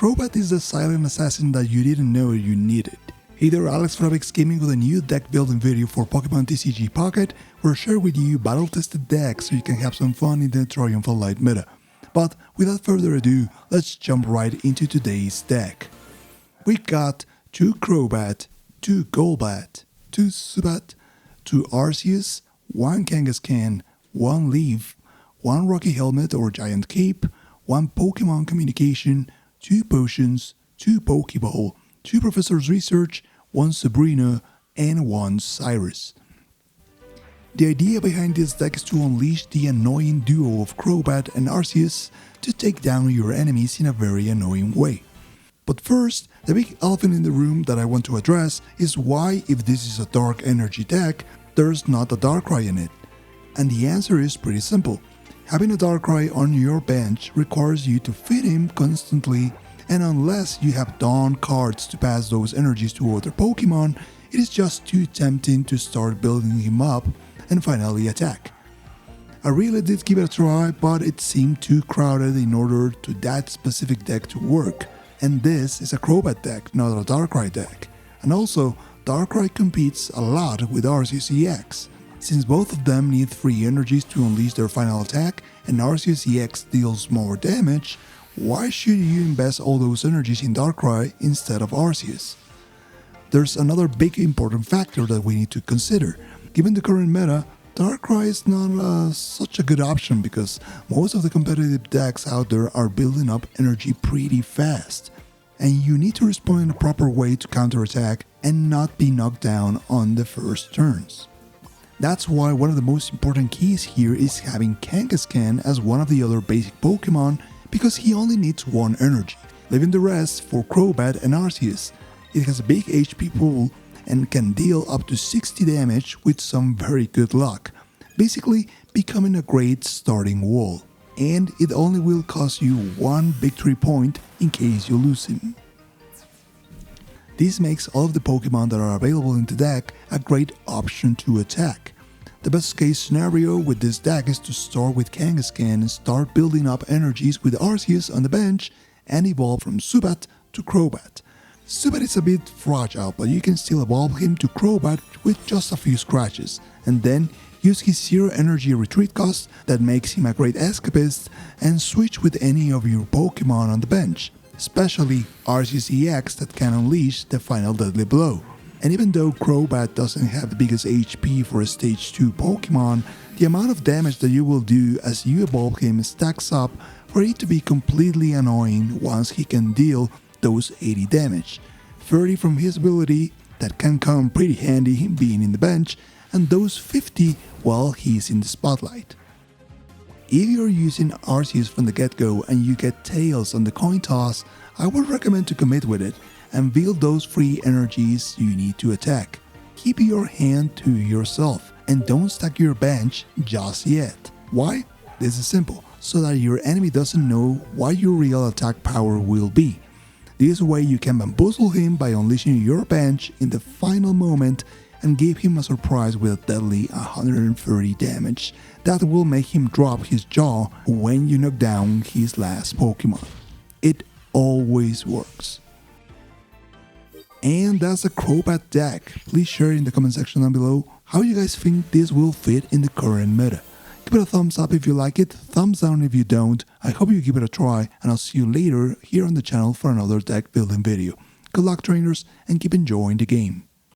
Crobat is the silent assassin that you didn't know you needed. Hey there, Alex from Alex Gaming with a new deck building video for Pokemon TCG Pocket, where I share with you battle-tested decks so you can have some fun in the Triumphant Light meta. But without further ado, let's jump right into today's deck. We got 2 Crobat, 2 Golbat, 2 Zubat, 2 Arceus, 1 Kanghaskhan, 1 Leaf, 1 Rocky Helmet or Giant Cape, 1 Pokemon Communication, 2 Potions, 2 Pokéball, 2 Professor's Research, 1 Sabrina, and 1 Cyrus. The idea behind this deck is to unleash the annoying duo of Crobat and Arceus to take down your enemies in a very annoying way. But first, the big elephant in the room that I want to address is why, if this is a dark energy deck, there's not a Darkrai in it. And the answer is pretty simple. Having a Darkrai on your bench requires you to feed him constantly, and unless you have Dawn cards to pass those energies to other Pokemon, it is just too tempting to start building him up and finally attack. I really did give it a try, but it seemed too crowded in order to that specific deck to work. And this is a Crobat deck, not a Darkrai deck. And also, Darkrai competes a lot with Arceus EX. Since both of them need 3 energies to unleash their final attack, and Arceus EX deals more damage, why should you invest all those energies in Darkrai instead of Arceus? There's another big important factor that we need to consider. Given the current meta, Darkrai is not such a good option because most of the competitive decks out there are building up energy pretty fast. And you need to respond in a proper way to counterattack and not be knocked down on the first turns. That's why one of the most important keys here is having Kanghaskhan as one of the other basic Pokemon, because he only needs 1 energy, leaving the rest for Crobat and Arceus. It has a big HP pool and can deal up to 60 damage with some very good luck, basically becoming a great starting wall. And it only will cost you 1 victory point in case you lose him. This makes all of the Pokemon that are available in the deck a great option to attack. The best case scenario with this deck is to start with Kanghaskhan and start building up energies with Arceus on the bench and evolve from Zubat to Crobat. Zubat is a bit fragile, but you can still evolve him to Crobat with just a few scratches, and then use his 0 energy retreat cost that makes him a great escapist and switch with any of your Pokemon on the bench, especially Arceus EX that can unleash the final deadly blow. And even though Crobat doesn't have the biggest HP for a stage 2 Pokemon, the amount of damage that you will do as you evolve him stacks up for it to be completely annoying once he can deal those 80 damage, 30 from his ability that can come pretty handy being in the bench, and those 50 while he's in the spotlight. If you're using Arceus from the get-go and you get tails on the coin toss, I would recommend to commit with it and build those free energies you need to attack. Keep your hand to yourself and don't stack your bench just yet. Why? This is simple, so that your enemy doesn't know what your real attack power will be. This way you can bamboozle him by unleashing your bench in the final moment and give him a surprise with a deadly 130 damage that will make him drop his jaw when you knock down his last Pokemon. It always works. And that's the Crobat deck. Please share in the comment section down below how you guys think this will fit in the current meta. Give it a thumbs up if you like it, thumbs down if you don't. I hope you give it a try, and I'll see you later here on the channel for another deck building video. Good luck, trainers, and keep enjoying the game.